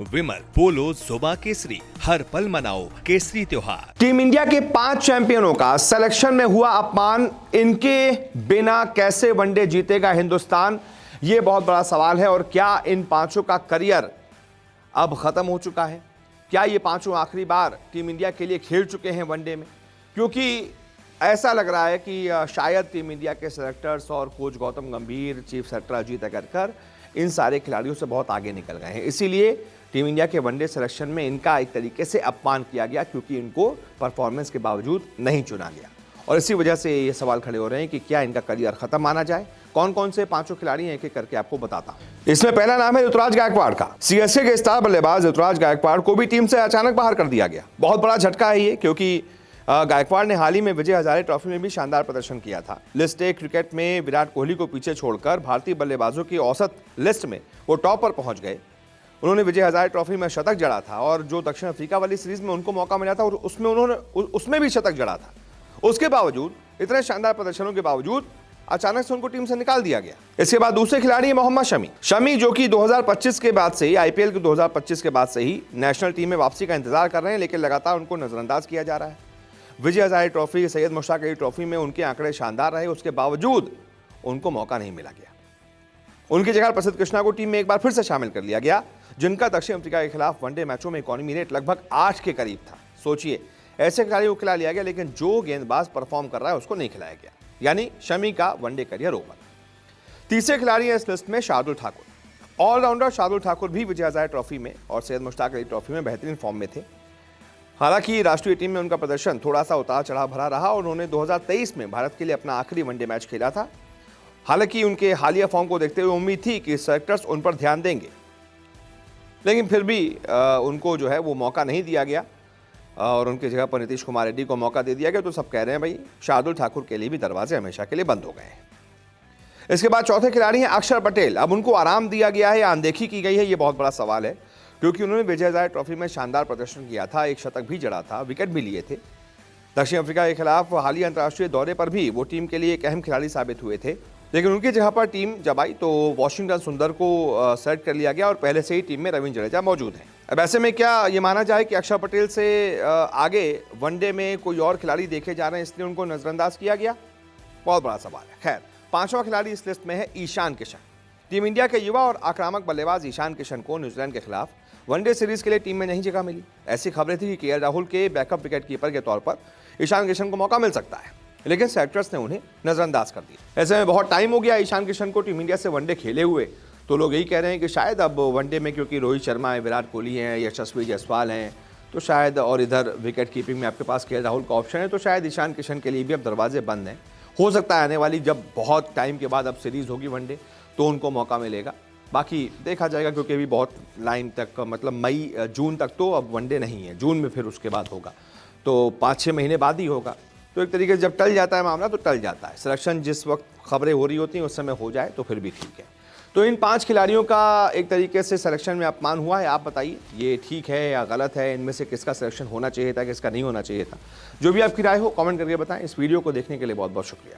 विमल, पोलो, जुबा केसरी, हर पल मनाओ केसरी त्योहार। टीम इंडिया के 5 चैंपियनों का सिलेक्शन में हुआ अपमान, इनके बिना कैसे वनडे जीतेगा हिंदुस्तान, ये बहुत बड़ा सवाल है। और क्या इन पांचों का करियर अब खत्म हो चुका है? क्या ये पांचों आखिरी बार टीम इंडिया के लिए खेल चुके हैं वनडे में? क्योंकि ऐसा लग रहा है कि शायद टीम इंडिया के सेलेक्टर्स और कोच गौतम गंभीर, चीफ सेलेक्टर अजीत अगरकर इन सारे खिलाड़ियों से बहुत आगे निकल गए हैं। इसीलिए टीम इंडिया के वनडे सिलेक्शन में इनका एक तरीके से अपमान किया गया, क्योंकि इनको परफॉर्मेंस के बावजूद नहीं चुना गया। और इसी वजह से ये सवाल खड़े हो रहे हैं कि क्या इनका करियर खत्म माना जाए। कौन कौन से पांचों खिलाड़ी हैं, एक एक करके आपको बताता हूं। इसमें पहला नाम है ऋतुराज गायकवाड़ का। सीएसके के स्टार बल्लेबाज ऋतुराज गायकवाड़ को भी टीम से अचानक बाहर कर दिया गया। बहुत बड़ा झटका है ये, क्योंकि गायकवाड़ ने हाल ही में विजय हजारे ट्रॉफी में भी शानदार प्रदर्शन किया था। लिस्ट ए क्रिकेट में विराट कोहली को पीछे छोड़कर भारतीय बल्लेबाजों की औसत लिस्ट में वो टॉप पर पहुंच गए। उन्होंने विजय हजारे ट्रॉफी में शतक जड़ा था, और जो दक्षिण अफ्रीका वाली सीरीज में उनको मौका मिला था और उसमें भी शतक जड़ा था। उसके बावजूद, इतने शानदार प्रदर्शनों के बावजूद अचानक से उनको टीम से निकाल दिया गया। इसके बाद दूसरे खिलाड़ी हैं मोहम्मद शमी, जो कि 2025 के बाद से ही, आईपीएल के 2025 के बाद से ही नेशनल टीम में वापसी का इंतजार कर रहे हैं, लेकिन लगातार उनको नजरअंदाज किया जा रहा है। विजय हजारे ट्रॉफी, सैयद मुश्ताक अली ट्रॉफी में उनके आंकड़े शानदार रहे, उसके बावजूद उनको मौका नहीं मिला गया। उनकी जगह प्रसिद्ध कृष्णा को टीम में एक बार फिर से शामिल कर लिया गया, जिनका दक्षिण अफ्रीका के खिलाफ वनडे मैचों में इकोनॉमी रेट लगभग 8 के करीब था। सोचिए, ऐसे खिलाड़ियों को खिला लिया गया, लेकिन जो गेंदबाज परफॉर्म कर रहा है उसको नहीं खिलाया गया, यानी शमी का वनडे करियर ओवर। तीसरे खिलाड़ी हैं इस लिस्ट में शार्दुल ठाकुर। ऑलराउंडर शार्दुल ठाकुर भी विजय हजारे ट्रॉफी में और सैयद मुश्ताक अली ट्रॉफी में बेहतरीन फॉर्म में थे। हालांकि राष्ट्रीय टीम में उनका प्रदर्शन थोड़ा सा उतार चढ़ाव भरा रहा, और उन्होंने 2023 में भारत के लिए अपना आखिरी वनडे मैच खेला था। हालांकि उनके हालिया फॉर्म को देखते हुए उम्मीद थी कि सेलेक्टर्स उन पर ध्यान देंगे, लेकिन फिर भी उनको जो है वो मौका नहीं दिया गया, और उनकी जगह पर नीतीश कुमार रेड्डी को मौका दे दिया गया। तो सब कह रहे हैं भाई, शार्दुल ठाकुर के लिए भी दरवाजे हमेशा के लिए बंद हो गए हैं। इसके बाद चौथे खिलाड़ी हैं अक्षर पटेल। अब उनको आराम दिया गया है या अनदेखी की गई है, ये बहुत बड़ा सवाल है, क्योंकि उन्होंने विजय हजारे ट्रॉफी में शानदार प्रदर्शन किया था, एक शतक भी जड़ा था, विकेट भी लिए थे। दक्षिण अफ्रीका के खिलाफ हालिया अंतर्राष्ट्रीय दौरे पर भी वो टीम के लिए एक अहम खिलाड़ी साबित हुए थे, लेकिन उनकी जगह पर टीम जब आई तो वॉशिंगटन सुंदर को सेलेक्ट कर लिया गया, और पहले से ही टीम में रविंद्र जडेजा मौजूद हैं। अब ऐसे में क्या ये माना जाए कि अक्षर पटेल से आगे वनडे में कोई और खिलाड़ी देखे जा रहे हैं, इसलिए उनको नजरअंदाज किया गया? बहुत बड़ा सवाल है। खैर, पांचवा खिलाड़ी इस लिस्ट में है ईशान किशन। टीम इंडिया के युवा और आक्रामक बल्लेबाज ईशान किशन को न्यूजीलैंड के खिलाफ वनडे सीरीज के लिए टीम में नहीं जगह मिली। ऐसी खबरें थी कि केएल राहुल के बैकअप विकेट कीपर के तौर पर ईशान किशन को मौका मिल सकता है, लेकिन सेलेक्टर्स ने उन्हें नजरअंदाज कर दिया। ऐसे में बहुत टाइम हो गया ईशान किशन को टीम इंडिया से वनडे खेले हुए, तो लोग यही कह रहे हैं कि शायद अब वनडे में, क्योंकि रोहित शर्मा है, विराट कोहली हैं, यशस्वी जायसवाल हैं, तो शायद, और इधर विकेट कीपिंग में आपके पास केएल राहुल का ऑप्शन है, तो शायद ईशान किशन के लिए भी अब दरवाजे बंद हैं। हो सकता है आने वाली जब बहुत टाइम के बाद अब सीरीज होगी वनडे, तो उनको मौका मिलेगा। बाकी देखा जाएगा, क्योंकि अभी बहुत लाइन तक, मतलब मई जून तक तो अब वनडे नहीं है, जून में फिर उसके बाद होगा, तो 5-6 महीने बाद ही होगा। तो एक तरीके से जब टल जाता है मामला तो टल जाता है। सिलेक्शन जिस वक्त खबरें हो रही होती हैं उस समय हो जाए तो फिर भी ठीक है। तो इन 5 खिलाड़ियों का एक तरीके से सिलेक्शन में अपमान हुआ है। आप बताइए, ये ठीक है या गलत है? इनमें से किसका सिलेक्शन होना चाहिए था, किसका नहीं होना चाहिए था? जो भी आपकी राय हो कमेंट करके बताएं। इस वीडियो को देखने के लिए बहुत बहुत शुक्रिया।